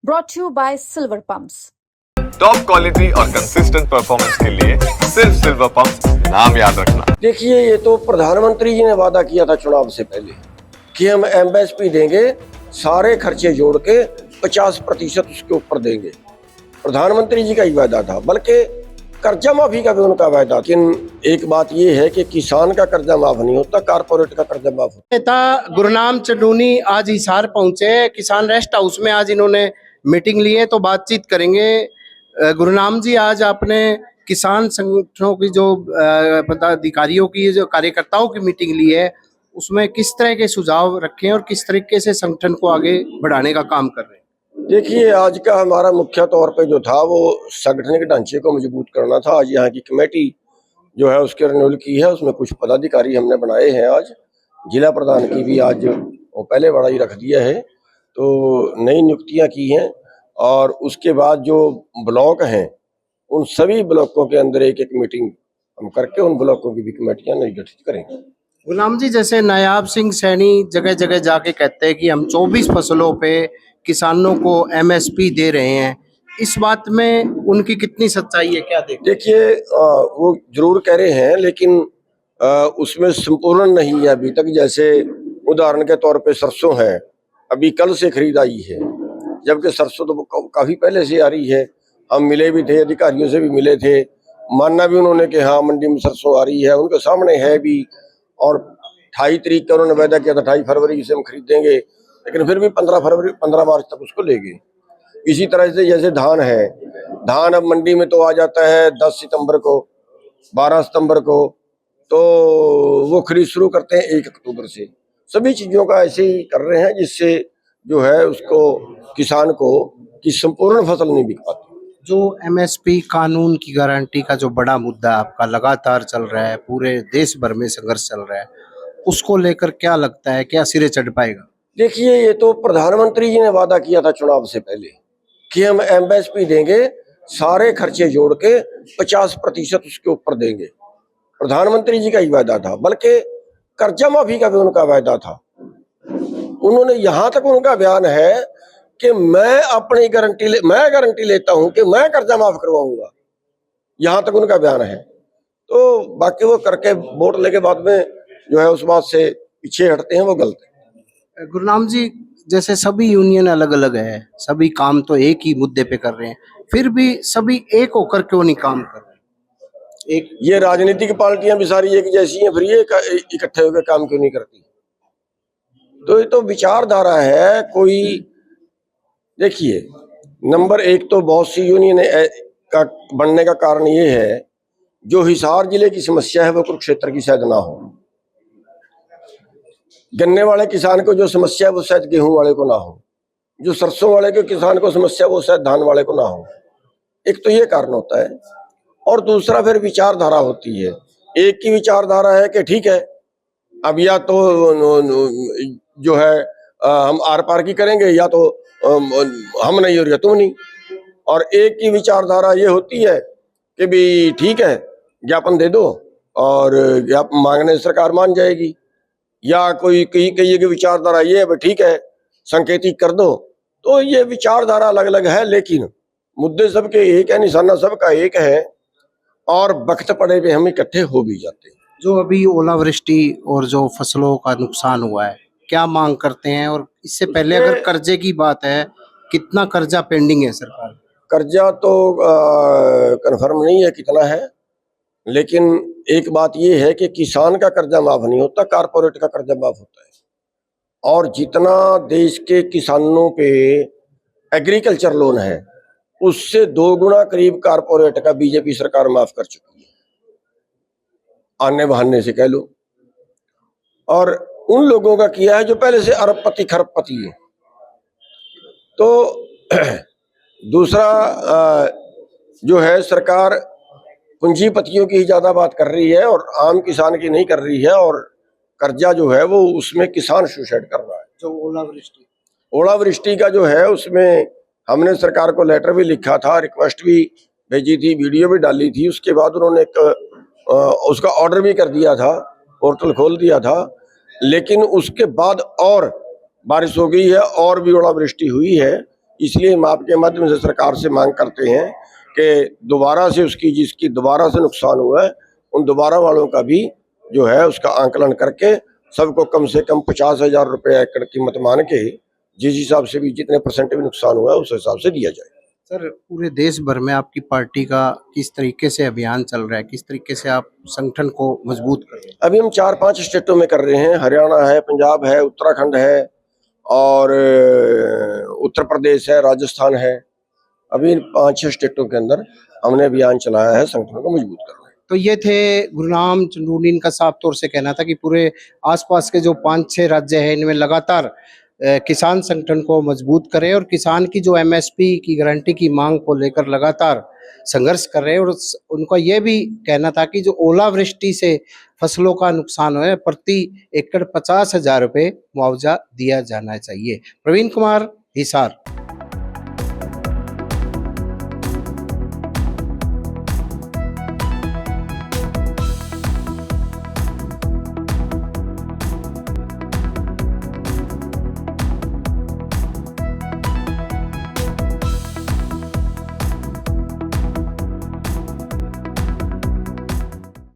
brought to you by Silver Pumps. Top quality और consistent performance के लिए सिर्फ सिल्वर पंप्स, नाम याद रखना। देखिए, ये तो प्रधानमंत्री जी ने वादा किया था चुनाव से पहले कि हम एमएसपी देंगे, सारे खर्चे जोड़ के 50% उसके ऊपर देंगे। प्रधानमंत्री जी का ही वादा था, बल्कि कर्जा माफी का भी उनका वादा। लेकिन एक बात ये है कि किसान का कर्जा माफ नहीं होता, कारपोरेट का कर्जा माफ होता। नेता गुरनाम चन्नूनी आज हिसार पहुंचे, किसान रेस्ट हाउस में आज इन्होंने मीटिंग ली है, तो बातचीत करेंगे। गुरनाम जी, आज आपने किसान संगठनों की जो पदाधिकारियों की, जो कार्यकर्ताओं की मीटिंग ली है, उसमें किस तरह के सुझाव रखे हैं और किस तरीके से संगठन को आगे बढ़ाने का काम कर रहे हैं? देखिए, आज का हमारा मुख्य तौर पे जो था वो संगठन के ढांचे को मजबूत करना था। आज यहाँ की कमेटी जो है उसके रिन्यूअल की है, उसमें कुछ पदाधिकारी हमने बनाए हैं। आज जिला प्रधान की भी आज वो पहले बड़ा ही रख दिया है, तो नई नियुक्तियां की हैं। और उसके बाद जो ब्लॉक हैं, उन सभी ब्लॉकों के अंदर एक एक मीटिंग हम करके उन ब्लॉकों की भी कमेटियां नई गठित करेंगे। गुलाम जी, जैसे नायाब सिंह सैनी जगह जगह जाके कहते हैं कि हम 24 फसलों पे किसानों को एमएसपी दे रहे हैं, इस बात में उनकी कितनी सच्चाई है, क्या देखते? देखिए, वो जरूर कह रहे हैं, लेकिन उसमें संपूर्ण नहीं है अभी तक। जैसे उदाहरण के तौर पे सरसों है, अभी कल से खरीद आई है, जबकि सरसों तो काफी पहले से आ रही है। हम मिले भी थे, अधिकारियों से भी मिले थे, मानना भी उन्होंने कि हाँ मंडी में सरसों आ रही है, उनके सामने है भी। और 28 तारीख का उन्होंने वादा किया था 28 फरवरी से हम खरीदेंगे, लेकिन फिर भी 15 मार्च तक उसको लेंगे। इसी तरह से जैसे धान है, धान अब मंडी में तो आ जाता है 10 सितंबर को, 12 सितंबर को, तो वो खरीद शुरू करते हैं 1 अक्टूबर से। सभी चीजों का ऐसे ही कर रहे हैं, जिससे जो है उसको किसान को की संपूर्ण फसल नहीं बिक पाती। जो एमएसपी कानून की गारंटी का जो बड़ा मुद्दा आपका लगातार चल रहा है, पूरे देश भर में संघर्ष चल रहा है, उसको लेकर क्या लगता है, क्या सिरे चढ़ पाएगा? देखिए, ये तो प्रधानमंत्री जी ने वादा किया था चुनाव से पहले कि हम एमएसपी देंगे, सारे खर्चे जोड़ के 50% उसके ऊपर देंगे। प्रधानमंत्री जी का ही वादा था, बल्कि कर्जा माफी का भी उनका वादा था। उन्होंने यहाँ तक उनका बयान है कि मैं अपनी गारंटी लेता हूं कि मैं कर्जा माफ करवाऊंगा, यहाँ तक उनका बयान है। तो बाकी वो करके वोट लेके बाद में जो है उस बात से पीछे हटते हैं, वो गलत है। गुरनाम जी, जैसे सभी यूनियन अलग अलग है, सभी काम तो एक ही मुद्दे पे कर रहे हैं, फिर भी सभी एक होकर क्यों नहीं काम कर रहे? ये राजनीतिक पार्टियां भी सारी एक जैसी हैं, फिर ये इकट्ठे होकर काम क्यों नहीं करती? तो ये तो विचारधारा है कोई। देखिए, नंबर 1 तो बहुत सी यूनियन का बनने का कारण ये है, जो हिसार जिले की समस्या है वो कुरुक्षेत्र की शायद ना हो। गन्ने वाले किसान को जो समस्या है वो शायद गेहूं वाले को ना हो, जो सरसों वाले के किसान को समस्या वो शायद धान वाले को ना हो। एक तो ये कारण होता है, और दूसरा फिर विचारधारा होती है। एक की विचारधारा है कि ठीक है, अब या तो जो है हम आर पार की करेंगे, या तो हम नहीं और या तुम नहीं। और एक की विचारधारा ये होती है कि भी ठीक है, ज्ञापन दे दो और ज्ञापन मांगने सरकार मान जाएगी। या कोई कई की विचारधारा ये है, ठीक है संकेतिक कर दो। तो ये विचारधारा अलग अलग है, लेकिन मुद्दे सबके एक है, निशाना सबका एक है, और वक्त पड़े पे हम इकट्ठे हो भी जाते हैं। जो अभी ओलावृष्टि और जो फसलों का नुकसान हुआ है, क्या मांग करते हैं? और इससे पहले अगर कर्जे की बात है, कितना कर्जा पेंडिंग है सरकार? कर्जा तो कंफर्म नहीं है कितना है, लेकिन एक बात ये है कि किसान का कर्जा माफ नहीं होता, कारपोरेट का कर्जा माफ होता है। और जितना देश के किसानों पे एग्रीकल्चर लोन है, उससे 2 गुना करीब कारपोरेट का बीजेपी सरकार माफ कर चुकी है, आने बहाने से कह लो। और उन लोगों का किया है जो पहले से अरबपति खरबपति है। तो दूसरा जो है, सरकार पूंजीपतियों की ही ज्यादा बात कर रही है और आम किसान की नहीं कर रही है, और कर्जा जो है वो उसमें किसान सुसाइड कर रहा है। जो ओलावृष्टि का जो है, उसमें हमने सरकार को लेटर भी लिखा था, रिक्वेस्ट भी भेजी थी, वीडियो भी डाली थी। उसके बाद उन्होंने उसका ऑर्डर भी कर दिया था, पोर्टल खोल दिया था। लेकिन उसके बाद और बारिश हो गई है और भी ओलावृष्टि हुई है, इसलिए हम आपके माध्यम से सरकार से मांग करते हैं कि दोबारा से उसकी जिसकी दोबारा से नुकसान हुआ है उन दोबारा वालों का भी जो है उसका आंकलन करके सबको कम से कम 50,000 रुपये एकड़ कीमत मान के जिस हिसाब से भी जितने परसेंट भी नुकसान हुआ है उस हिसाब से दिया जाए। सर, पूरे देश भर में आपकी पार्टी का किस तरीके से अभियान चल रहा है, किस तरीके से आप संगठन को मजबूत कर रहे हैं? अभी हम 4-5 स्टेटों में कर रहे हैं, हरियाणा है, पंजाब है, उत्तराखंड है और उत्तर प्रदेश है, राजस्थान है। अभी इन 5-6 स्टेटों के अंदर हमने अभियान चलाया है संगठन को मजबूत करना। तो ये थे गुरनाम चंदूनी, इनका साफ तौर से कहना था कि पूरे आसपास के जो 5-6 राज्य हैं इनमें लगातार किसान संगठन को मजबूत करें और किसान की जो एमएसपी की गारंटी की मांग को लेकर लगातार संघर्ष कर रहे हैं। और उनका ये भी कहना था कि जो ओलावृष्टि से फसलों का नुकसान हुआ है प्रति एकड़ 50,000 रुपये मुआवजा दिया जाना चाहिए। प्रवीण कुमार, हिसार।